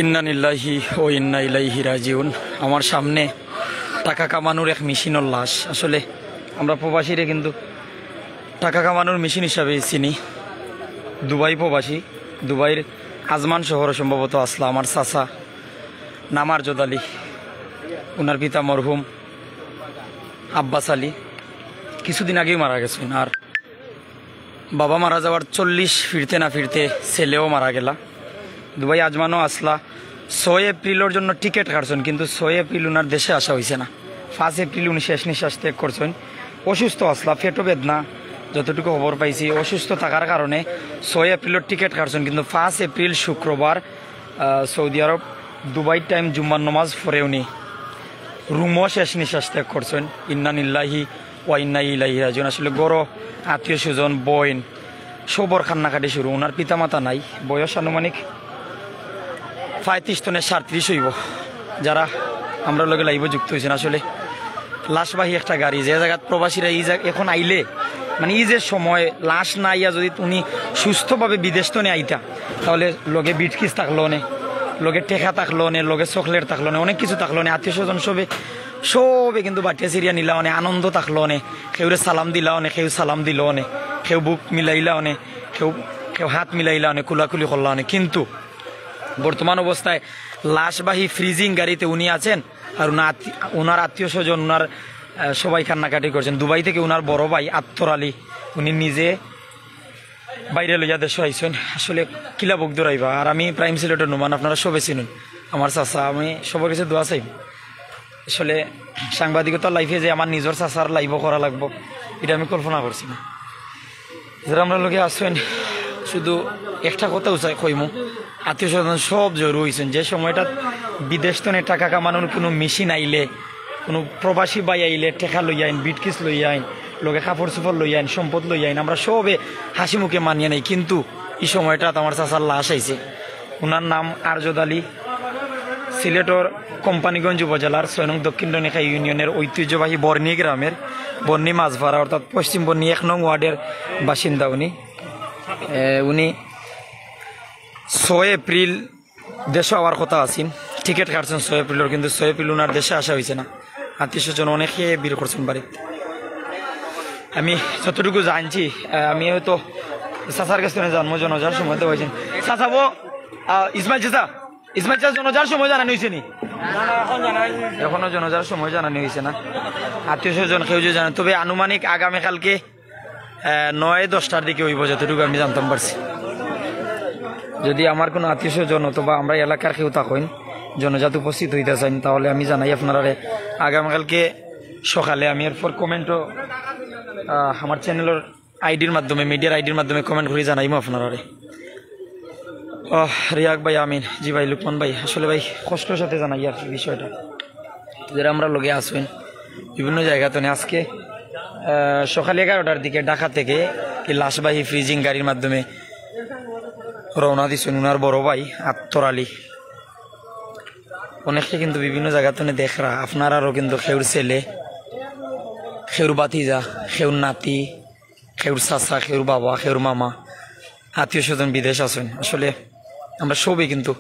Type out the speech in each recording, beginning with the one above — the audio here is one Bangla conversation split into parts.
ইন্না লিল্লাহি ও ইন্না ইলাইহি রাজিউন। আমার সামনে টাকা কামানোর এক মেশিনের লাশ। আসলে আমরা প্রবাসীরা কিন্তু টাকা কামানোর মেশিন হিসাবে চিনি। দুবাই প্রবাসী, দুবাইয়ের আজমান শহরে সম্ভবত আসলা আমার চাচা নাম আরজদ আলী, ওনার পিতা মরহুম আব্বাস আলী কিছুদিন আগেই মারা গেছেন। আর বাবা মারা যাওয়ার 40 ফিরতে না ফিরতে ছেলেও মারা গেলা। দুবাই আজমানও আসলা। 6 এপ্রিলের জন্য টিকিট কাটছেন, কিন্তু 6 এপ্রিল ওনার দেশে আসা হয়েছে না। 5 এপ্রিল উনি শেষ নিঃশ্বাস ত্যাগ করছেন। অসুস্থ আসলা, পেটো বেদনা, যতটুকু খবর পাইছি অসুস্থ থাকার কারণে 6 এপ্রিলের টিকিট কাটছেন, কিন্তু 5 এপ্রিল শুক্রবার সৌদি আরব দুবাই টাইম জুম্মার নমাজ পরে উনি রুমও শেষ নিঃশ্বাস ত্যাগ করছেন। ইন্না লিল্লাহি ওয়া ইন্না ইলাইহি রাজিউন। আসলে গড় আত্মীয় স্বজন বইন সবর কান্নাকাটি শুরু। ওনার পিতামাতা নাই, বয়স আনুমানিক 35 থেকে 37 হইব। যারা আমরা লগে লাইভ যুক্ত হয়েছেন, আসলে লাশবাহী একটা গাড়ি যে জায়গাত প্রবাসীরা এখন আইলে মানে এই যে সময় লাশ না আইয়া যদি তুমি সুস্থভাবে বিদেশ তো আইতা, তাহলে লগে বিটকিস থাকলো নে, লগে টেকা থাকলো নে, লগে চকলেট থাকলো নে, অনেক কিছু থাকলো নে, আত্মীয় স্বজন সবে কিন্তু বাটিয়া চিরিয়া নিলা অনে, আনন্দ থাকলো নে, কেউরে সালাম দিলা অনে, কেউ সালাম দিল অনে, কেউ বুক মিলাইলা অনে, কেউ হাত মিলাইলা অনে, কুলাকুলি করলা অনে। কিন্তু বর্তমান অবস্থায় লাশবাহী ফ্রিজিং গাড়িতে উনি আছেন, আর ওনার আত্মীয় স্বজন ওনার সবাই কান্নাকাটি করছেন। দুবাই থেকে ওনার বড় ভাই আত্তর আলী উনি নিজে বাইরে লইয়া দেশ আইসেন। আসলে কিলা বুক দৌড়াইবা। আর আমি প্রাইম সিলেটের নুমান, আপনারা সবে চিনুন আমার চাচা। আমি সবার কাছে দোয়া চাইব। আসলে সাংবাদিকতার লাইফে যে আমার নিজের চাচার লাইভও করা লাগবো, এটা আমি কল্পনা করছি না। যারা আমরা লোকে আসেন, শুধু একটা কথা উচাই কইমু, আত্মীয় স্বজন সব জড়ো হয়েছেন। যে সময়টা বিদেশ তো টাকা কামানোর কোনো মেশিন আইলে, কোনো প্রবাসী বাই আইলে টেকা লই আইন, বিটকিস লই আইন, লোকে কাপড় চোপড় লই আইন, সম্পদ লই আইন, আমরা সবে হাসি মুখে মানিয়ে নেই। কিন্তু এই সময়টা আমার চাচার লাশ আইছে। ওনার নাম আরজদ আলী, সিলেটর কোম্পানিগঞ্জ উপজেলার 6 নং দক্ষিণ ডনেখা ইউনিয়নের ঐতিহ্যবাহী বর্ণী গ্রামের বর্ণী মাঝভাড়া অর্থাৎ পশ্চিম বর্ণী 1 নং ওয়ার্ডের বাসিন্দা। উনি 6 এপ্রিল দেশে হওয়ার কথা আছেন, টিকিট কাটছেন 6 এপ্রিলের, কিন্তু 6 এপ্রিল ওনার দেশে আসা হয়েছে না। আত্মীয় স্বজন অনেকে ভিড় করছেন বাড়িতে। আমি যতটুকু জানছি, আমি হয়তো চাচার কাছে জন্ম জনজার সময় তো হয়েছেন। চাচাবো ইসমাইল চাচা জনজার সময় জানানো হয়েছে নি? এখনো জনজার সময় জানানো হয়েছে না। আত্মীয় স্বজন কেউ যে জানে, তবে আনুমানিক আগামীকালকে 9-10টার দিকে হইব, যতটুকু আমি জানতাম পারছি। যদি আমার কোনো আত্মীয় স্বজন অথবা আমরা এলাকার কেউ থাকেন জনজাত উপস্থিত হইতে চান, তাহলে আমি জানাই আপনারা আগামীকালকে সকালে। আমি এরপর কমেন্টও আমার চ্যানেলের আইডির মাধ্যমে, মিডিয়ার আইডির মাধ্যমে কমেন্ট করে জানাইমো আপনারা। রিয়াক ভাই, আমিন জি ভাই, লুকমান ভাই, আসলে ভাই কষ্টের সাথে জানাই আর বিষয়টা। যারা আমরা লগে আসবেন বিভিন্ন জায়গাতে, আজকে সকাল 11টার দিকে ঢাকা থেকে এই লাশবাহী ফ্রিজিং গাড়ির মাধ্যমে রওনা দিচ্ছেন ওনার বড় ভাই আত্তর আলী। অনেকে কিন্তু বিভিন্ন জায়গাতে দেখরা, আপনারারও কিন্তু খেউর ছেলে, খেউর বাতিজা, খেউর নাতি, খেউর চাচা, খেউর বাবা, খেউর মামা, আত্মীয় স্বজন বিদেশ আছেন। আসলে আমরা সবই কিন্তু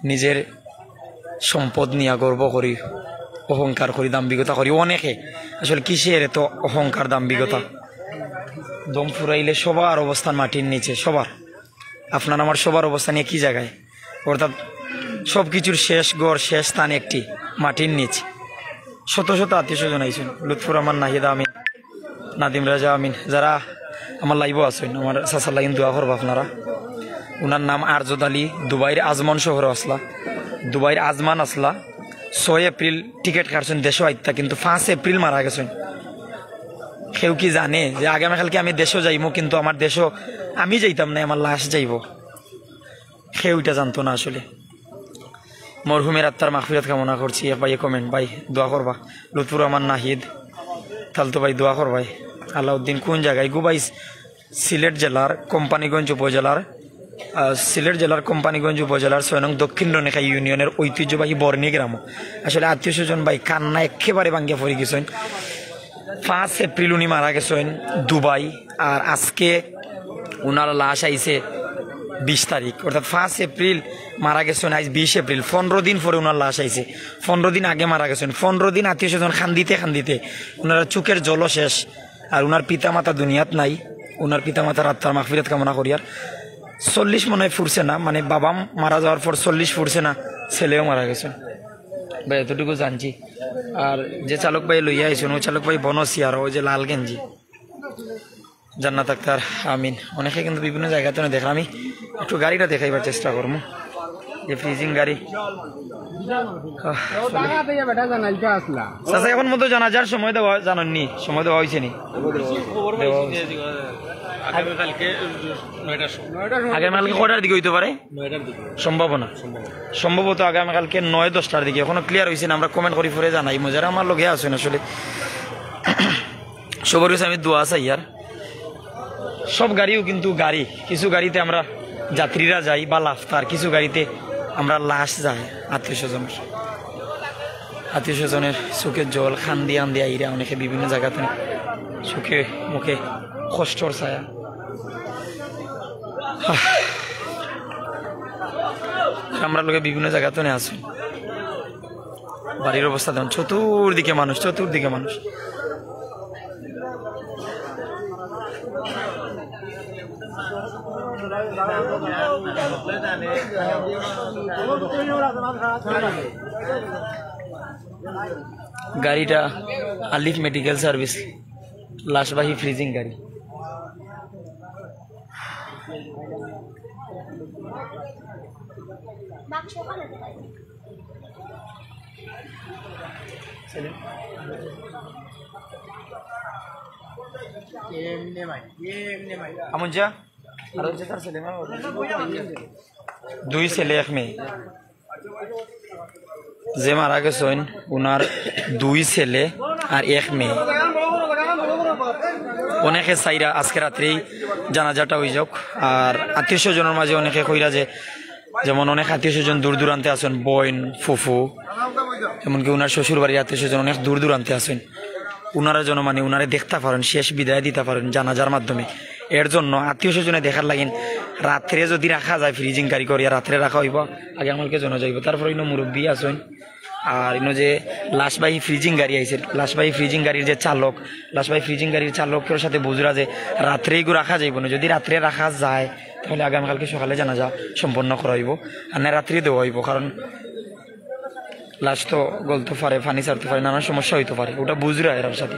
নিজের সম্পদ নিয়ে গর্ব করি, অহংকার করি, দাম্ভিকতা করি। অনেকে আসলে কিসের এত অহংকার দাম্ভিকতা? দম ফুরাইলে সবার অবস্থান মাটির নিচে, সবার। আপনার আমার সবার অবস্থান একই জায়গায়, অর্থাৎ সব কিছুর শেষ গড়, শেষ স্থান একটি মাটির নিচ। শত শত আত্মীয় স্বজন আইসেন, লুৎফুর রহমান, নাহিদা আমিন, নাদিম রাজা আমিন, যারা আমার লাইভও আছেন, আমার চাচার লাইন দোয়া করবো আপনারা। ওনার নাম আরজদ আলী, দুবাইয়ের আজমান শহরে আসলা, দুবাইয়ের আজমান আসলা। 6 এপ্রিল টিকিট কাটছেন দেশও আইতা, কিন্তু 5 এপ্রিল মারা গেছেন। কেউ কি জানে যে আগামীকালকে আমি দেশও যাইব, কিন্তু আমার দেশও আমি যাইতাম না, আমার লাশ যাইব? কেউ এটা জানতো না। আসলে মরহুমের আত্মার মাগফিরাত কামনা করছি। ভাই কমেন্ট ভাই দোয়া করবা। লুৎফুর রহমান, নাহিদ, তালতো ভাই দোয়া করবাই। আলাউদ্দিন কোন জায়গায়? গুবাই সিলেট জেলার কোম্পানিগঞ্জ উপজেলার 6 নং দক্ষিণ ডনেখা ইউনিয়নের ঐতিহ্যবাহী বর্ণী গ্রাম। আসলে আত্মীয় স্বজন ভাই কান্না একেবারে ভাঙ্গিয়া পড়ে গেছেন। 5 এপ্রিল উনি মারা গেছেন দুবাই, আর আজকে ওনার লাশ আইছে 20 তারিখ, অর্থাৎ 5 এপ্রিল মারা গেছেন। আজ 20 এপ্রিল, 15 দিন পরে ওনার লাশ আইছে। 15 দিন আগে মারা গেছেন। 15 দিন আত্মীয় স্বজন খান্দিতে ওনারা চোখের জলও শেষ। আর ওনার পিতা মাতা দুনিয়াত নাই। ওনার পিতা মাতার আত্মার মাগফিরাত কামনা করি। আর 40 মনে হয় ফুরছে না, মানে বাবা মারা যাওয়ার পর 40 ফুরছে না, ছেলেও মারা গেছেন ভাই, এতটুকু জানছি। আর যে চালক ভাই লইয়া আইছেন ওই চালক ভাই বনসি, আর ওই যে লাল গেঞ্জি, জান্নাত আক্তার আমিন। অনেকে কিন্তু বিভিন্ন জায়গাতে দেখলাম। আমি একটু গাড়িটা দেখাইবার চেষ্টা করবো, যে ফ্রিজিং গাড়ি। চাচা এখন মতো জানাজার সময় দেওয়া জানাননি, সময় দেওয়া হয়েছে নি? আগামীকালকে কটার দিকে হইতে পারে? সম্ভবত আগামীকালকে 9-10টার দিকে। এখনো ক্লিয়ার হয়েছে না, আমরা কমেন্ট করি পরে জানাই। মজারা আমার লগে আসেন আসলে সবার কাছে আমি দোয়া চাই। আর সব গাড়িও কিন্তু গাড়ি, কিছু গাড়িতে আমরা যাত্রীরা যাই বা লাফতার, কিছু গাড়িতে আমরা লাশ যাই আত্মীয় স্বজনের চোখের জল খান্দি আইরা অনেকে বিভিন্ন জায়গাতে চোখে মুখে কষ্টর ছায়া। আমরা লোকে বিভিন্ন জায়গাতে আসুন। বাড়ির অবস্থা দেখুন, চতুর্দিকে মানুষ। গাড়িটা আলিফ মেডিকেল সার্ভিস লাশবাহী ফ্রিজিং গাড়ি। দুই ছেলে এক মেয়ে যে মারা গেছেন, ওনার 2 ছেলে আর 1 মেয়ে। অনেকে চাইরা আজকে রাত্রেই জানাজাটা হয়ে যাক। আর আত্মীয় স্বজনের মাঝে অনেকে কইরা যে, যেমন অনেক আত্মীয় স্বজন দূর দূরান্তে আছেন, বোন ফুফু, এমনকি ওনার শ্বশুর বাড়ির আত্মীয় স্বজন অনেক দূর দূরান্তে আছেন। ওনারা যেন মানে ওনারে দেখতে পারেন, শেষ বিদায় দিতে পারেন জানাজার মাধ্যমে। এর জন্য আত্মীয় স্বজনে দেখার লাগিন রাত্রে যদি রাখা যায়, ফ্রিজিং গাড়ি করিয়া রাত্রে রাখা হইব, আগে আমাকে জানা যাইব। তারপরে ইনো মুরব্বী আছেন। আর ইনো যে লাশবাহী ফ্রিজিং গাড়ি আইছে, লাশবাহী ফ্রিজিং গাড়ির যে চালক, লাশবাহী ফ্রিজিং গাড়ির চালকের সাথে বুঝরা যে রাত্রেই রাখা যাইব না। যদি রাত্রে রাখা যায় তাহলে আগামীকালকে সকালে জানাজা সম্পন্ন করা হইব, আর না রাত্রি দেওয়া হইব। কারণ লাশ তো গলতে পারে, পানি ছাড়তে পারে, নানা সমস্যা হইতে পারে, ওটা বুঝরা এর সাথে।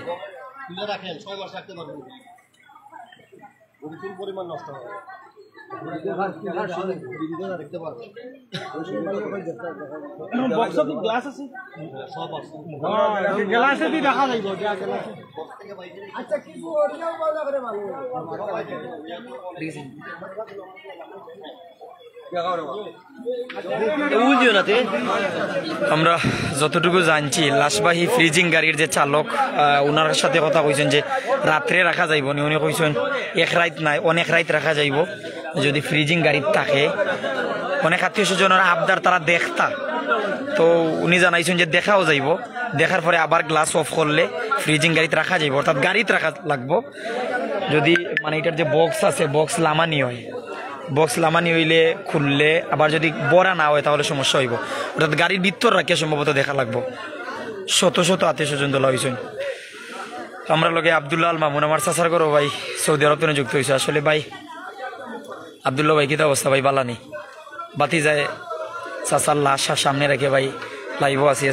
আমরা যতটুকু জানছি, লাশবাহী ফ্রিজিং গাড়ির যে চালক, ওনার সাথে কথা কইছেন যে রাত্রে রাখা যাইব নি। উনি কইছেন এক রাত নাই, অনেক রাত রাখা যাইব যদি ফ্রিজিং গাড়ি থাকে। অনেক আত্মীয় স্বজনের আবদার তারা দেখতা, তো উনি জানাইছেন যে দেখাও যাইব। দেখার পরে আবার গ্লাস অফ করলে ফ্রিজিং গাড়িতে রাখা যাইব, অর্থাৎ গাড়িতে রাখা লাগবো। যদি মানে এটার যে বক্স আছে, বক্স লামানি হয়, বক্স লামানি হইলে খুললে আবার যদি বড়া না হয় তাহলে সমস্যা হইব। অর্থাৎ গাড়ির ভিতর রাখিয়া সম্ভবত দেখা লাগবো। শত শত আত্মীয় স্বজন তোলা হয়েছেন। আমরা লগে আবদুল্লাহ আল মামুন, আমার চাচার ঘরও ভাই সৌদি আরব থেকে যুক্ত হয়েছে। আসলে ভাই আবদুল্লাহ ভাই কিতা অবস্থা ভাই? বালানি বাতি যায় চাচার লাশ সামনে রেখে ভাই লাইভ আছে।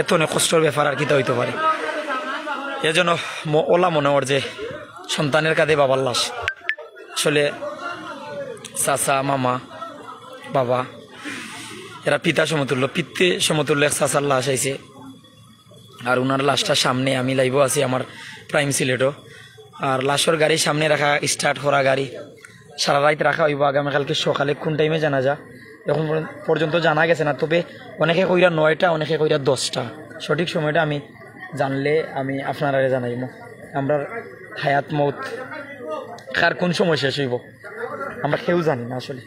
এত কষ্টর ব্যাপার আর কিতা হইতে পারে। এজন্য ওলা মনে ওর যে সন্তানের কাঁধে বাবার লাশ। আসলে চাচা, মামা, বাবা এরা পিতা সমতুল্য, পিতৃ সমতুল্য এক চাচার লাশ আইছে। আর ওনার লাশটার সামনে আমি লাইভ আছি, আমার প্রাইম সিলেটও। আর লাশের গাড়ি সামনে রাখা, স্টার্ট করা গাড়ি সারা রাত রাখা হইব। আগামীকালকে সকালে কোন টাইমে জানা যা এখন পর্যন্ত জানা গেছে না। তবে অনেকে কইরা 9টা, অনেকে কইরা 10টা। সঠিক সময়টা আমি জানলে আমি আপনারা জানাইব। আমরা হায়াত মৌত কার কোন সময় শেষ হইব আমরা কেউ জানি না। আসলে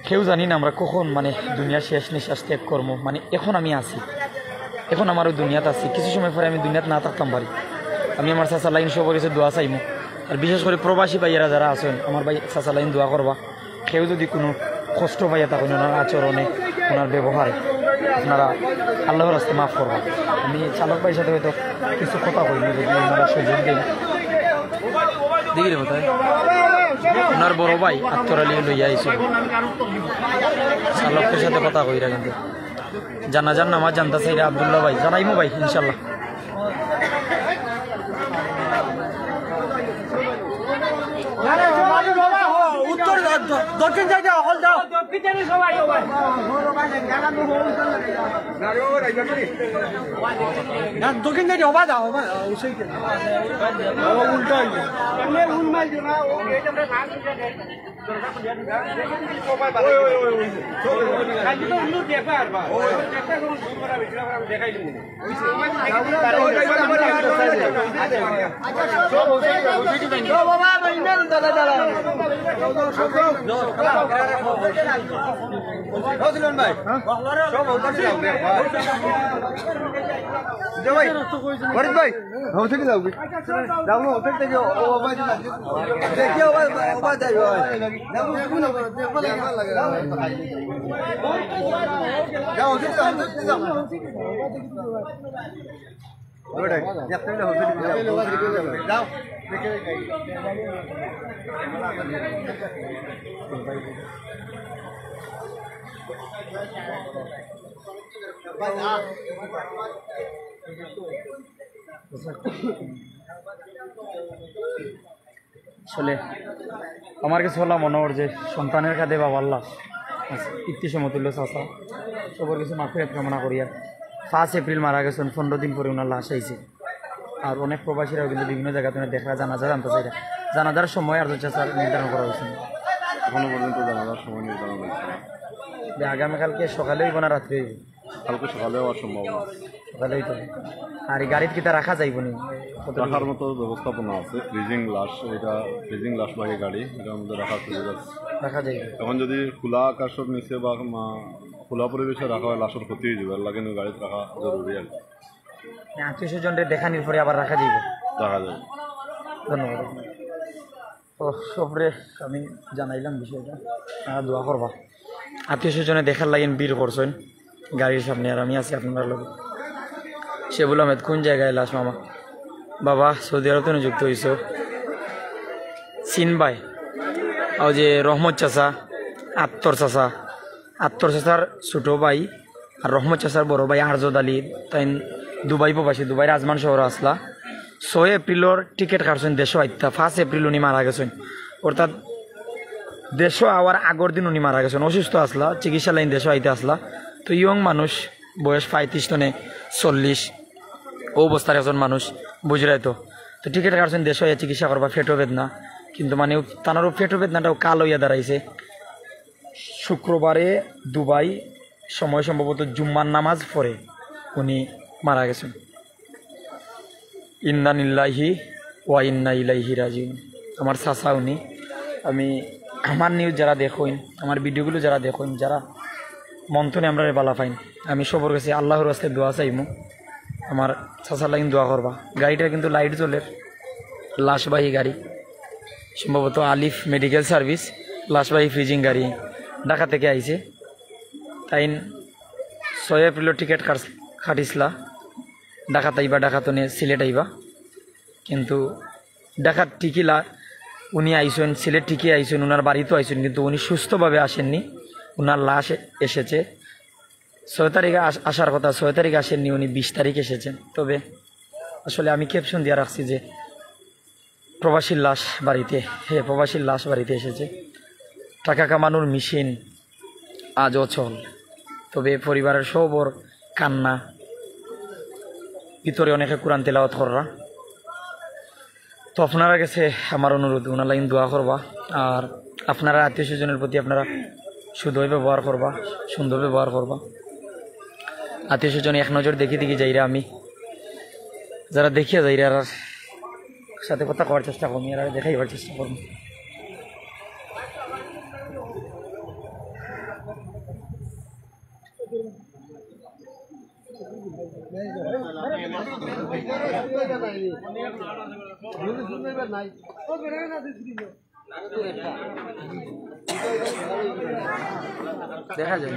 কেউ জানি না আমরা কখন মানে দুনিয়া শেষ নিঃশ্বাস ত্যাগ করবো। মানে এখন আমি আছি, এখন আমার ওই দুনিয়াতে আছি, কিছু সময় পরে আমি দুনিয়াতে না থাকতাম পারি। আমি আমার চাচা লাইন সব করেছে দোয়া চাইমো আর বিশেষ করে প্রবাসী ভাইয়েরা যারা আছেন আমার ভাই চাচালাইন দোয়া করবা কেউ যদি কোনো কষ্ট পাইয়া থাকেন ওনার আচরণে ওনার ব্যবহারে আপনারা আল্লাহর রাস্তে মাফ করবা। আমি চালক ভাইয়ের সাথে হয়তো কিছু কথা কইনি যদি ওনারা সুযোগ দেন দেখি রে কোথায় ওনার বড় ভাই আত্মরালি লইয়া আইছিল চালকের সাথে কথা কইরা কিন্তু জানাজার নামাজ জানতা চাইরা আবদুল্লাহ ভাই জানাইমো ভাই ইনশাল্লাহ। উত্তর দক্ষিণ সাইডে অকল যাও দক্ষিণ সাইডে হবা যাও উল্টা ভাই হোটেলে যাও যাও হোটেল থেকে আসলে আমার কাছে হলাম মনে হর যে সন্তানের কাঁধে বাবা আল্লাহ ইতি সমতুল্য চাষা সবার কিছু মাফিয়াত কামনা করিয়া 5 এপ্রিল মারা গেছেন 15 দিন পরে ওনার লাশ আইছে। আর অনেক প্রবাসীরাও কিন্তু বিভিন্ন জায়গাতে দেখা জানাজা জানতে চাইরা জানাজার সময় আর চাষার নির্ধারণ করা হয়েছে এখনো পর্যন্ত জানাজার সময় নির্ধারণ হয়েছে যে আগামীকালকে সকালে হইব না রাত্রে হইব কালকে সকালে হওয়ার সম্ভাবনা সকালে হইতে আর এই গাড়িতে কিতা রাখা যাইব নি রাখার মতো ব্যবস্থাপনা আছে ফ্রিজিং লাশ এটা ফ্রিজিং লাশ বাহী গাড়ি এটার মধ্যে রাখার সুযোগ আছে রাখা যাইব। এখন যদি খোলা আকাশের নিচে বা খোলা পরিবেশে রাখা হয় লাশের ক্ষতি হয়ে যাবে এর লাগে গাড়িতে রাখা জরুরি আর আত্মীয় স্বজনদের দেখানির পরে আবার রাখা যাইব রাখা যাবে। ধন্যবাদ। তো সবরে আমি জানাইলাম বিষয়টা দোয়া করবা আত্মীয় স্বজনে দেখার লাগেন বীর করছেন গাড়ির সামনে আর আমি আছি আপনার লোক সে বললাম কোন জায়গায় লাশ মামা বাবা সৌদি আরবে নিযুক্ত হয়েছ চিন ভাই আর যে রহমত চাচা আত্মর চাচার ছোটো ভাই আর রহমত চাচার বড় ভাই আরজদ আলী তাই দুবাই প্রবাসী দুবাই রাজমান শহর আসলা 6 এপ্রিলর টিকিট কাটছেন দেশও আইতা 5 এপ্রিল উনি মারা গেছেন অর্থাৎ দেশও আওয়ার আগর দিন উনি মারা গেছেন অসুস্থ আসলা চিকিৎসা লাইন দেশও আইতে আসলা। তো ইয়ং মানুষ বয়স 35 টনে 40 ও অবস্থার একজন মানুষ বুঝরাই তো টিকিট কাটছেন দেশও চিকিৎসা করবা পেটো বেদনা কিন্তু মানে তানারও পেটো বেদনাটাও কাল হইয়া দাঁড়াইছে। শুক্রবারে দুবাই সময় সম্ভবত জুম্মার নামাজ পড়ে উনি মারা গেছেন। ইন্না লিল্লাহি ওয়া ইন্না ইলাইহি রাজিউন। আমার চাচা উনি আমি আমার নিউজ যারা দেখুন আমার ভিডিওগুলো যারা দেখুন যারা মন্থনে আমরা বালা পাইন আমি সবর কাছে আল্লাহর রাস্তায় দোয়া চাইমু আমার চাচা লাইন দোয়া করবা। গাড়িটা কিন্তু লাইট জ্বলের লাশবাহী গাড়ি সম্ভবত আলিফ মেডিকেল সার্ভিস লাশবাহী ফ্রিজিং গাড়ি ঢাকা থেকে আইছে তাই 6 এপ্রিল টিকিট কাটিসলা ঢাকা তাইবা ঢাকা তো সিলেট আইবা কিন্তু ঢাকার টিকিলা উনি আইসেন সিলেট টিকি আইসেন ওনার বাড়িতেও আইসেন কিন্তু উনি সুস্থভাবে আসেননি ওনার লাশ এসেছে 6 তারিখে আসার কথা 6 তারিখে আসেননি উনি 20 তারিখ এসেছেন। তবে আসলে আমি ক্যাপশন দিয়ে রাখছি যে প্রবাসীর লাশ বাড়িতে প্রবাসীর লাশ বাড়িতে এসেছে টাকা কামানোর মেশিন আজ অচল। তবে পরিবারের সবর কান্না ভিতরে অনেকে কোরআন তেলাওয়াত কররা। তো আপনারা কাছে আমার অনুরোধ ওনার লাইন দোয়া করবা আর আপনারা আত্মীয় স্বজনের প্রতি আপনারা শুদ্ধই ব্যবহার করবা সুন্দর ব্যবহার করবা। আত্মীয় স্বজন এক নজর দেখি যাইরা আমি যারা দেখিয়া যাইরা আর সাথে কথা করার চেষ্টা করবো আর দেখাইবার চেষ্টা করবো। নাই দেখা যায়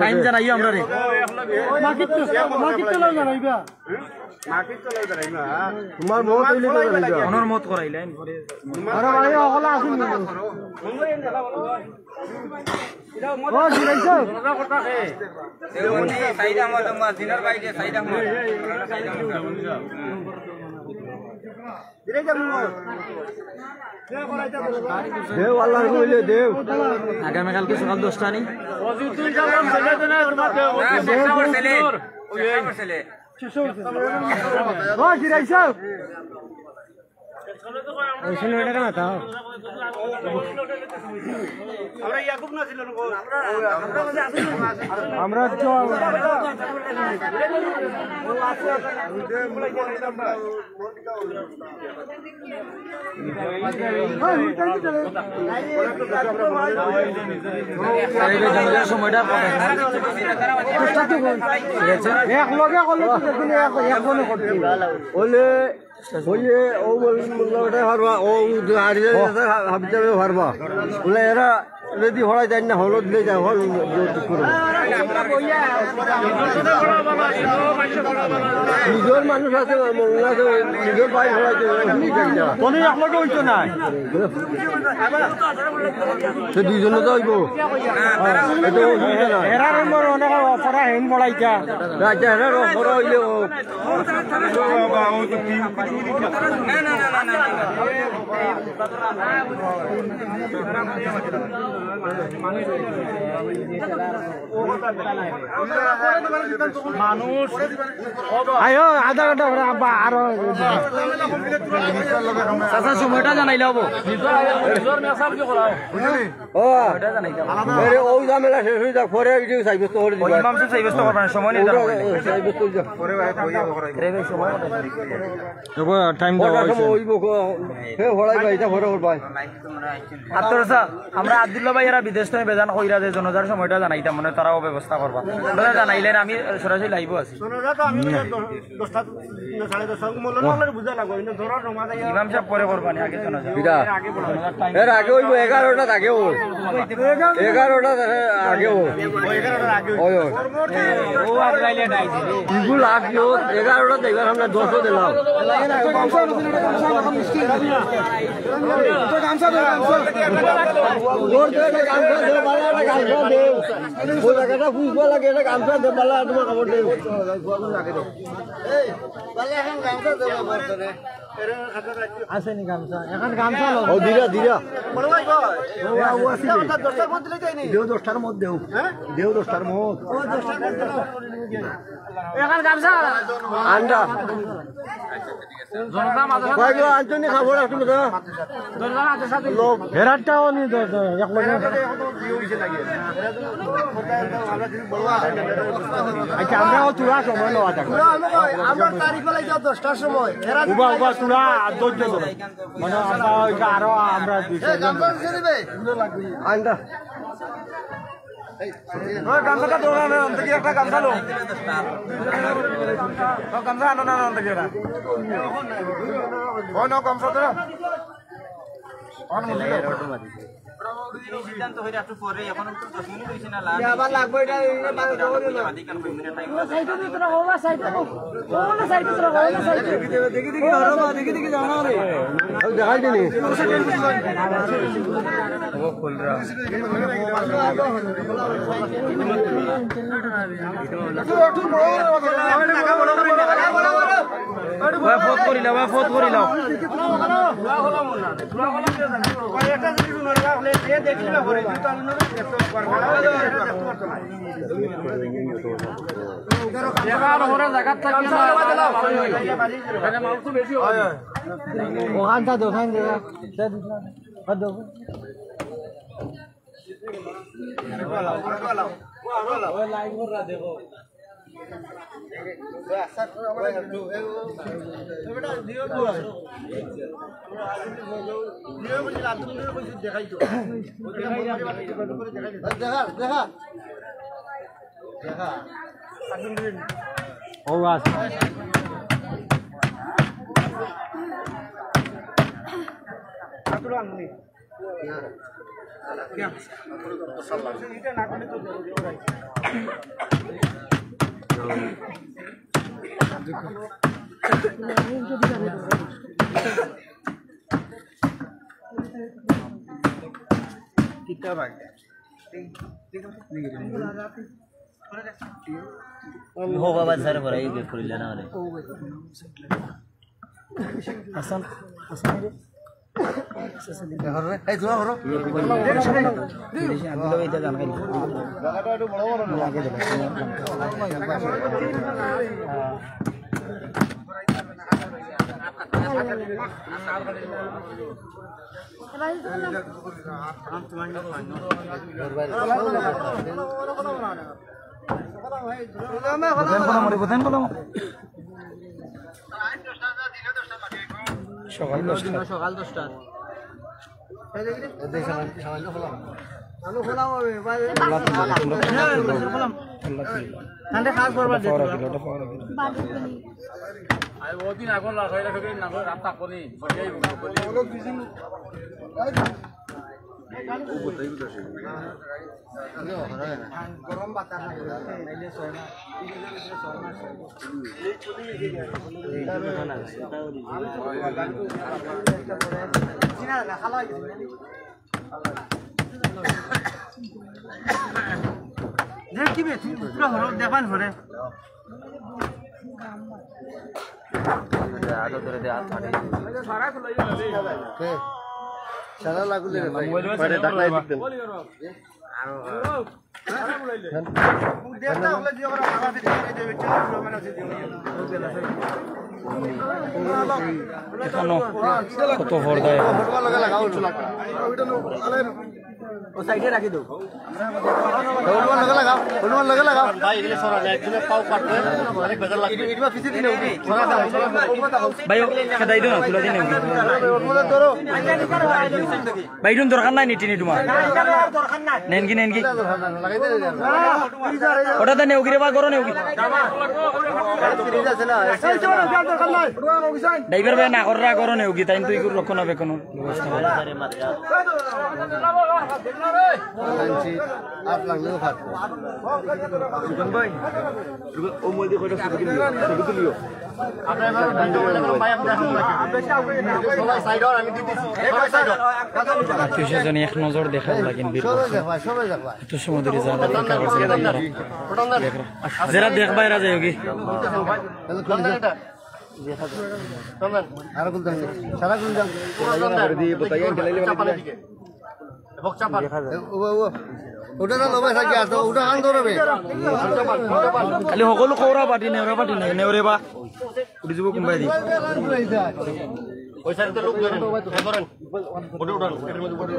টাইম জানাই আমরা রে তোমার মত হইলে তো জানাইবা অনর মত করাইলেন পরে আরে ভাই ওহলা আসুন ও জিরাইছো দেও আল্লাহর কইলে দেও আগামীকালকে সকাল 10টা নি ও জিরাইছো ওইখানে এটা না তাও আমরা ইয়াকুব না ছিল আমরা তো সময়টা এক লগে কলে দেখুন একজনে করতে ওলে ওলে ও বলতে পারবা ও হারিয়ে হাবিতে পারবা বলে এরা যদি হড়াই যায় না হলদ দিয়ে যায় হল নিজের মানুষ আছে নিজের ভাই হড়াইতে একলগে হইতো না সে দুইজনে তো হইব এরার অনেক অফরা হেন বড়াইতা রাজা এরার অফরা হইলে মানুষ আয়ো আধা ঘন্টা আব্বা আরো চাচা সময়টা জানাইলে হবো ও ও ঝামেলা শেষ হয়ে যাক পরে সাব্যস্ত করে দিবা ইমাম সাহেব সাব্যস্ত করবেন সময় নেই সাব্যস্ত হয়ে যাক পরে টাইম আমরা আব্দুল্লাহ ভাই এরা বিদেশ থেকে বেজান কইরা যে জনজার সময়টা জানাইতাম মানে তারাও ব্যবস্থা করবা জানাইলেন আমি সরাসরি লাইভ আছি ইমাম সাহেব পরে করবানি আগে এর আগে হইব 11টার আগে হই 11টার আগে হই ও আর লাইলে নাই ইগুল আসলো 11টা দেখবার আমরা 10ও দিলাম আসেনি গামছা এখন গামছা ও দিরা দিরা দেও 10টার মধ্যে দেও 10টার মধ্যে এখন গামছা আন্ডা আঞ্চলিক খবর আসলে হেরাটাও নি আচ্ছা আমরাও তুলা সময় লওয়া থাকবো আমরা তারিখ লাই যাও 10টার সময় উবা উবা তুলা ধৈর্য ধরো মানে আমরা আরো আমরা আন্ডা গামছাটা দৌড়া না অন্ত কি একটা গামছা লো গামছা আনো না অন্ত কি এটা ও নো গামছা তো অন মুলি সিদ্ধান্ত হইরা একটু পরে এখন তো 10 মিনিট হইছে না লাগবে আবার লাগবে এটা বাংলা দৌড়ে না আদিকান 2 মিনিট টাইম সাইডে ভিতরে হোবা সাইডে কোন সাইডে ভিতরে হোবা সাইডে দেখি দেখি হরবা দেখি দেখি জানা রে দেখাই দিনি ও খুল রা ভাই ফোন করিলাম ভাই ফোন করিলাম ওখানটা দোকান हो बाबा सर बरं एक फुलला ना रे হাসান হাসান রে এই জোড়া করো আমি তো এটা জানাই জায়গাটা একটু বড় বড় লাগে সকাল 10টা সকাল 10টা আলু খোলাম হবে ঠান্ডা খাস করবা দে আই ওদিন আগল লাগাইলা ফেকে না রাত কোনি ফটাই গরম বাতাস নাইলে সয় না দেখান ভরে সারা লাগুলে এখনো কত ভর দেয় ও সাইডে রাখি দাও হলুমান লাগা লাগাও হলুমান লাগা লাগাও ভাই এগুলো সরা না একজনে পাও কাটবে অনেক বেজার লাগবে ইটবা পিছে দিনে উঠি সরা দাও ভাই খেদাই দিও না তুলা দিনে ওর ধরো ভাই এরকম দরকার নাই নিটি নি তোমার নেন কি লাগাই দে ওটা তো নেউকি রে বা গরো নেউকি ফ্রিজ আছে না দরকার নাই ড্রাইভার ভাই না কররা গরো নেউকি তাই তুই রক্ষণাবেক্ষণ आप लगने फाट सुगन भाई ओ मोदी को ছবি তুলিও আপনারা ভিডিও লাগলো ভাই আপনারা সাইড আর আমি দিতেছি এক সাইড আত্মীয়স্বজন এক নজর দেখাও লাগেন বীর সবাই দেখবা এত সময় ধরে যারা দেখবা এরা যায় কি আর বলতে সারা কোন যাও করে দিয়ে बताइए গেলাইলে ওটা না লোবা থাকে আসো ওটা কান ধরবে খালি সকলো কৌরা পাটি নেওরা পাটি নাই নেওরে বা উঠি যাব কোনবাই দি ওই সাইডে লোক ধরেন ধরেন বডি উঠান এর মধ্যে বডি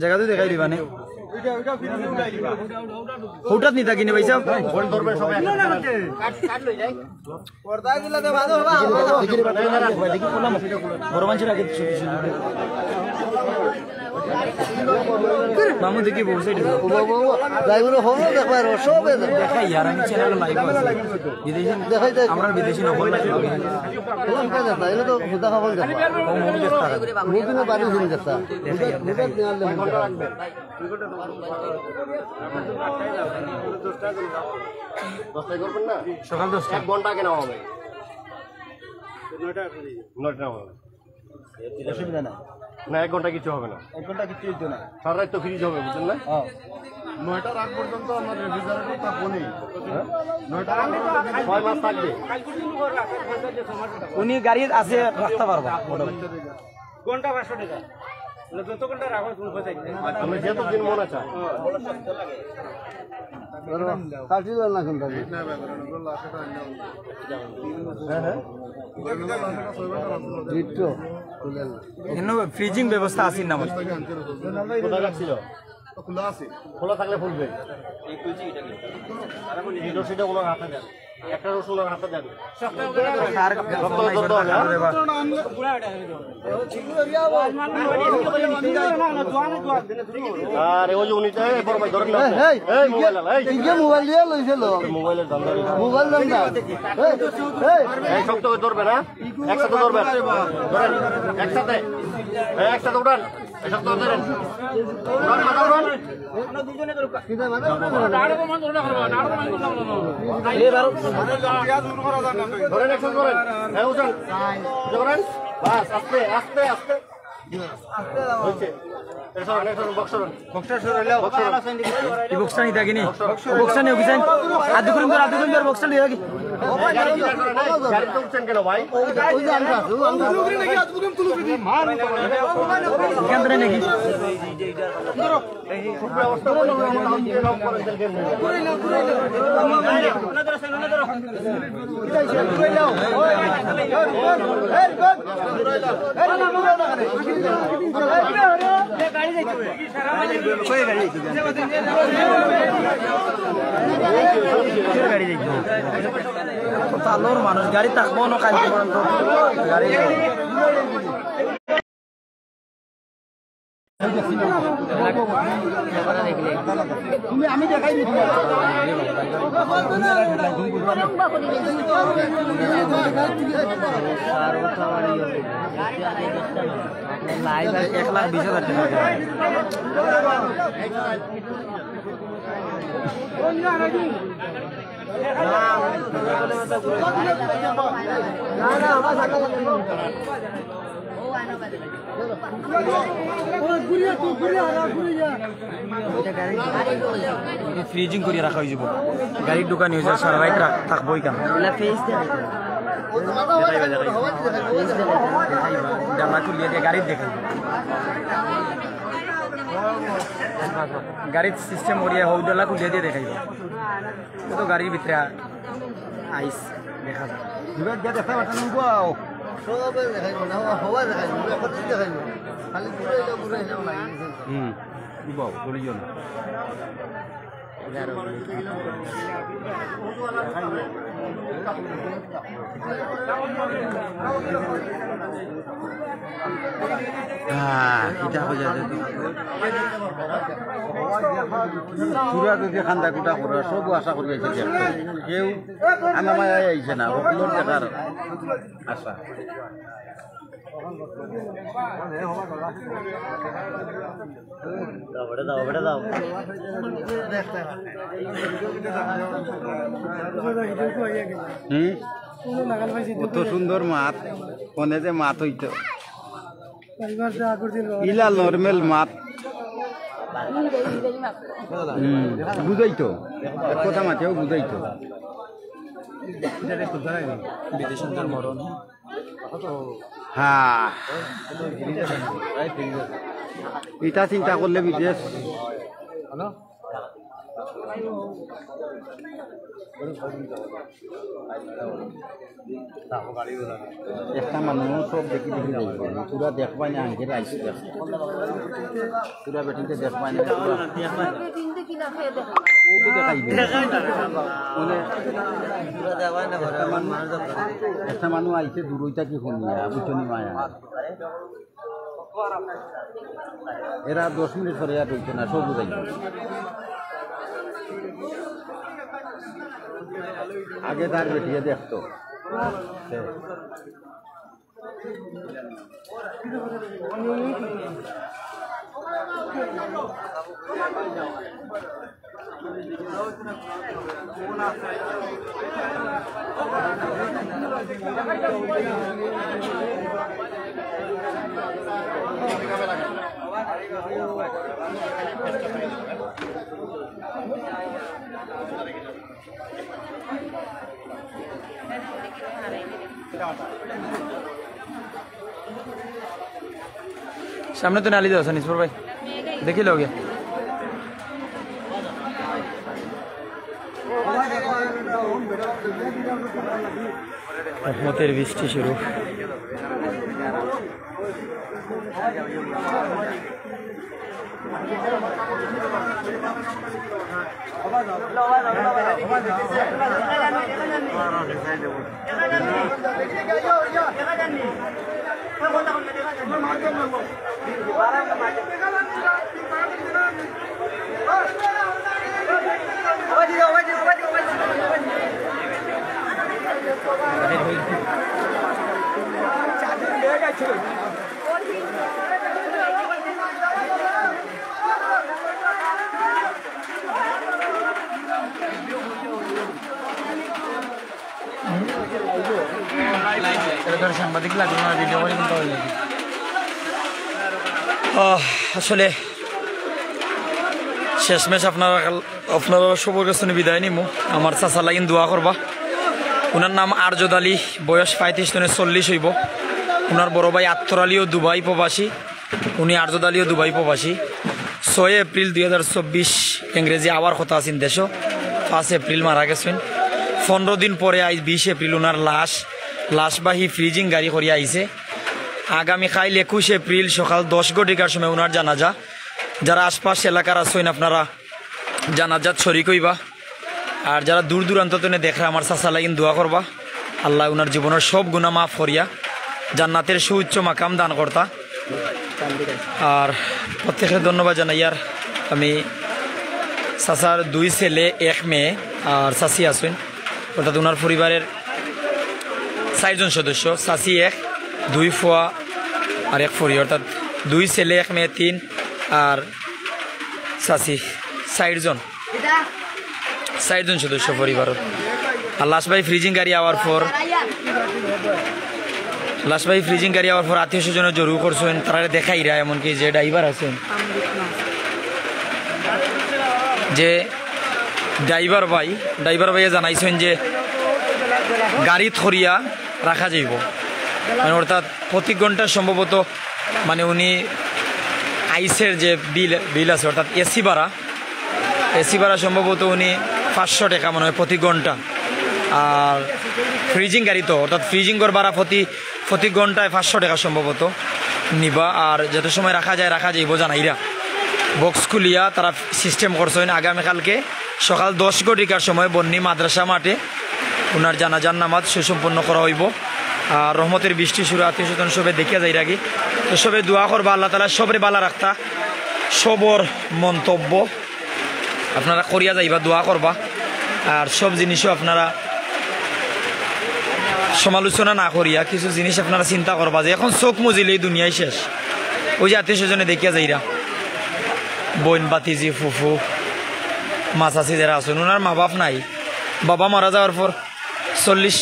জায়গা তো দেখাই দিবা নে হঠাৎ নি থাকি নে ভাই সাহেব বল ধরবে সবাই কাট লই যাই পর্দা দিলে তো ভালো হবে দেখি বললাম বড় মানুষের আগে মামু দেখি বউ সাইড ড্রাইভার হলো দেখবা সবে দেখাই यार আমি চ্যানেল লাইভ আছে বিদেশি দেখাই দেখ আমরা বিদেশি নকল লাগে কোন কাজ আছে এটা তো খুদা খাবল দেখবা ও মনে দেখতা মুদিনে বাড়ি শুনে দেখতা মুদা নিয়ালে ঘন্টা রাখবে দশটায় করবেন না সকাল 10টা 1 ঘন্টা কেন হবে 9টা হবে অসুবিধা নাই না 1 ঘন্টা কিছু হবে না 1 ঘন্টা কিছু হইতো না সারা রাত তো ফ্রিজ হবে বুঝলেন না 9টার আগ পর্যন্ত আমার রেফ্রিজারেটর থাকবো নেই 9টার 6 মাস থাকবে উনি গাড়ি আছে রাখতে পারবা ঘন্টা 500 টাকা যত ঘন্টা রাখো তুমি পয়সা আমি যেত দিন মনে চাই কাটিলেন না কিন্তু এখানে ফ্রিজিং ব্যবস্থা আছে না আমার কোথায় রাখছিল খোলা আছে খোলা থাকলে ফুলবে এই রশিটা ওনার হাতে দেন একটা রশি ওনার হাতে দেন আর আর ওই যে উনি বড় ভাই ধরেন না এই মোবাইল মোবাইল দিয়ে লইছিল মোবাইলের দাম মোবাইল দাম এই শক্ত করে ধরবে না একসাথে ধরবেন ধরেন একসাথে একসাথে উঠান শক্ত করে ধরেন উঠান মাথা উঠান ধরেন একসাথে ধরেন হ্যাঁ উঠান ধরেন বাস আস্তে আস্তে আস্তে হচ্ছে এই বক্সটা নিতে গিনি বক্সটা নিয়ে অভিযান আধ ঘন্টা বক্সটা নিয়ে গি কেন ভাই এখান থেকে নাকি আলোর মানুষ গাড়ি থাকবো না কালকে পর্যন্ত গাড়ি তুমি আমি দেখাই লাইভ 1,20,000 টাকা ফ্রিজিং করে রাখা হয়ে যাব গাড়ির দোকান হয়ে যায় সারা রাত থাকবোই কেন জানলা খুলিয়ে দিয়ে গাড়ির দেখাই গাড়ির সিস্টেম ওরিয়া হৌডলা খুলিয়ে দিয়ে দেখাইব তো গাড়ির ভিতরে আইস দেখা যায় দেখা পাঠানো সব দেখাইব না হওয়া দেখাইব দেখাইব খালি পুরো বলিও না পুরা যদি খান্দা কুটা করে সব আশা করি আইছে কেউ আমার মায় আইছে না সকলের দেখার আশা কত সুন্দর মাত ফোনে যে মাত হইত ইলা নর্মেল মাত বুঝাইতো কথা মাতেও বুঝাইতো বিদেশের মরণ হ্যাঁ এটা চিন্তা করলে বিদেশ একটা মানুষ সব দেখি দেখি যাইব পুরা দেখবাই না আঙ্কের আইসি পুরা বেটিনতে দেখবাই না একটা মানুষ আইসে দূরইটা কি শুনিয়া বুঝনি মায়া এরা 10 মিনিট পরে আর হইতো না সব বুঝাই আগে তার বেটিয়ে দেখতো सामने तो नाली दो सनीसपुर भाई देखी लोगे রহমতের বৃষ্টি শুরু। সাংবাদিক লাগবে না ভিডিও করে কিন্তু আসলে শেষমেশ আপনারা সবার কাছে বিদায় নিমু। আমার চাচা লাগিন দোয়া করবা। ওনার নাম আরজদ আলী, বয়স 35-40 হইব। ওনার বড় ভাই আত্তর আলীও দুবাই প্রবাসী, উনি আরজদ আলীও দুবাই প্রবাসী। 6 এপ্রিল 2024 ইংরেজি আবার কথা আছেন দেশ। 5 এপ্রিল মারা গেছেন। 15 দিন পরে আজ 20 এপ্রিল ওনার লাশবাহী ফ্রিজিং গাড়ি করিয়া আইছে। আগামীকাল 21 এপ্রিল সকাল 10 ঘটিকার সময় ওনার জানাজা। যারা আশপাশ এলাকার আছেন আপনারা জানাজাত শরিক হইবা। আর যারা দূর দূরান্ত দেখরা আমার চাচা লাগিন দোয়া করবা। আল্লাহ ওনার জীবনের সব গুনাহ মাফ করিয়া জান্নাতের সুউচ্চ মাকাম দান করতা। আর প্রত্যেকের ধন্যবাদ জানাই। আর আমি চাচার 2 ছেলে 1 মেয়ে আর চাচি আছেন, অর্থাৎ ওনার পরিবারের 4 জন সদস্য। চাচি 1, 2 ফুয়া আর 1 ফুরি, অর্থাৎ 2 ছেলে 1 মেয়ে 3 আর চাচি 4 জন সদস্য পরিবারের। আর লাশবাহী ফ্রিজিং গাড়ি আওয়ার পর আত্মীয় স্বজনের জরুর করছেন, তারা দেখাইরা এমনকি যে ড্রাইভার আছেন, যে ড্রাইভার ভাইয়ে জানাইছেন যে গাড়ি থরিয়া রাখা যাইব, মানে অর্থাৎ প্রতি ঘন্টা সম্ভবত মানে উনি আইসের যে বিল আছে অর্থাৎ এসি ভাড়া সম্ভবত উনি 500 টাকা মনে হয় প্রতি ঘন্টা। আর ফ্রিজিং গাড়ি তো অর্থাৎ ফ্রিজিংয়ের ভাড়া প্রতি ঘন্টায় 500 টাকা সম্ভবত নিবা। আর যত সময় রাখা যাইব জানাইরা বক্স খুলিয়া তারা সিস্টেম করছেন। আগামীকালকে সকাল 10 ঘটিকার সময় বন্নি মাদ্রাসা মাঠে ওনার জানাজার নামাজ সুসম্পন্ন করা হইব। আর রহমতের বৃষ্টি শুরু, আত্মীয় স্বজন সবে দেখিয়া যাই রাখি। তো সবে দোয়া করবা আল্লাহ তাআলা সবরে বালা রাখতা। সবর মন্তব্য আপনারা করিয়া যাইবা, দোয়া করবা। আর সব জিনিসও আপনারা সমালোচনা না করিয়া কিছু জিনিস আপনারা চিন্তা করবা যে এখন চোখ মুজিলেই দুনিয়ায় শেষ। ওই যে আত্মীয় স্বজনে দেখিয়া যাইরা বোন বাতিজি ফুফু মাছাছি যারা আছেন, ওনার মা বাপ নাই। বাবা মারা যাওয়ার পর 40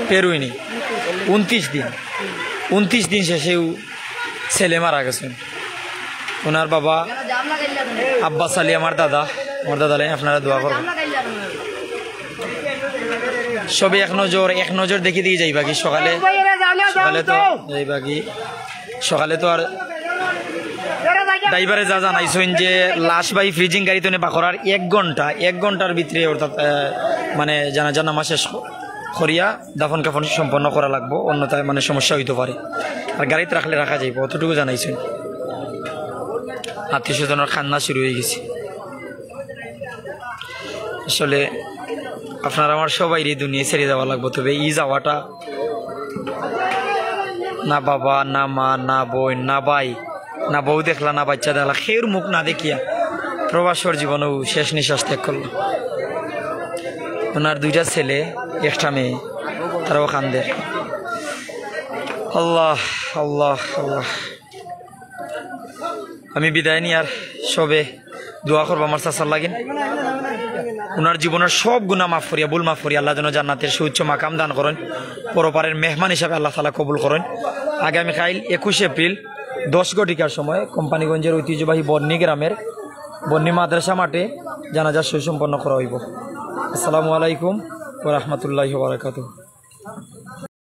পের হয়নি, 29 দিন শেষেও ছেলে মারা গেছেন। ওনার বাবা আব্বাস আলী আমার দাদা আপনারা দোয়া করবেন। সবে এক নজর দেখে দিয়ে যাইবা কি সকালে তো যাইবা কি সকালে তো আর ড্রাইভারে যা জানাইছেন যে লাশবাহী ফ্রিজিং গাড়িতে বাকরার 1 ঘন্টার ভিতরে অর্থাৎ মানে জানাজার নামাজ শেষ করিয়া দাফন কাফন সম্পন্ন করা লাগবো, অন্যথায় মানে সমস্যা হইতে পারে। আর গাড়িতে রাখা যাইব অতটুকু জানাইছেন। আত্মীয় স্বজনের খান্না শুরু হয়ে গেছে। আসলে আপনার আমার সবাইরই দুনিয়া ছেড়ে যাওয়া লাগবো, তবে এই যাওয়াটা না বাবা না মা না বোন না ভাই না বউ দেখলা না বাচ্চা দেখলা খেউর মুখ না দেখিয়া প্রবাসর জীবনেও শেষ নিঃশ্বাস ত্যাগ করলো। ওনার 2টা ছেলে 1টা মেয়ে, তারাও কান্দে। আল্লাহ আল্লাহ আল্লাহ। আমি বিদায় নি আর সবে দোয়া করবো আমার চাচার লাগিন। ওনার জীবনের সব গুনাহ মাফ করিয়া ভুল মাফ করিয়া আল্লাহ যেন জান্নাতের সুউচ্চ মাকাম দান করেন, পরপারের মেহমান হিসাবে আল্লাহ তাআলা কবুল করেন। আগামীকাল 21 এপ্রিল 10 ঘটিকার সময় কোম্পানিগঞ্জের ঐতিহ্যবাহী বন্নি গ্রামের বন্নি মাদ্রাসা মাঠে জানাজা সুসম্পন্ন করা হইব। আসসালামু আলাইকুম ওয়া রাহমাতুল্লাহি ওয়া বারাকাতুহু।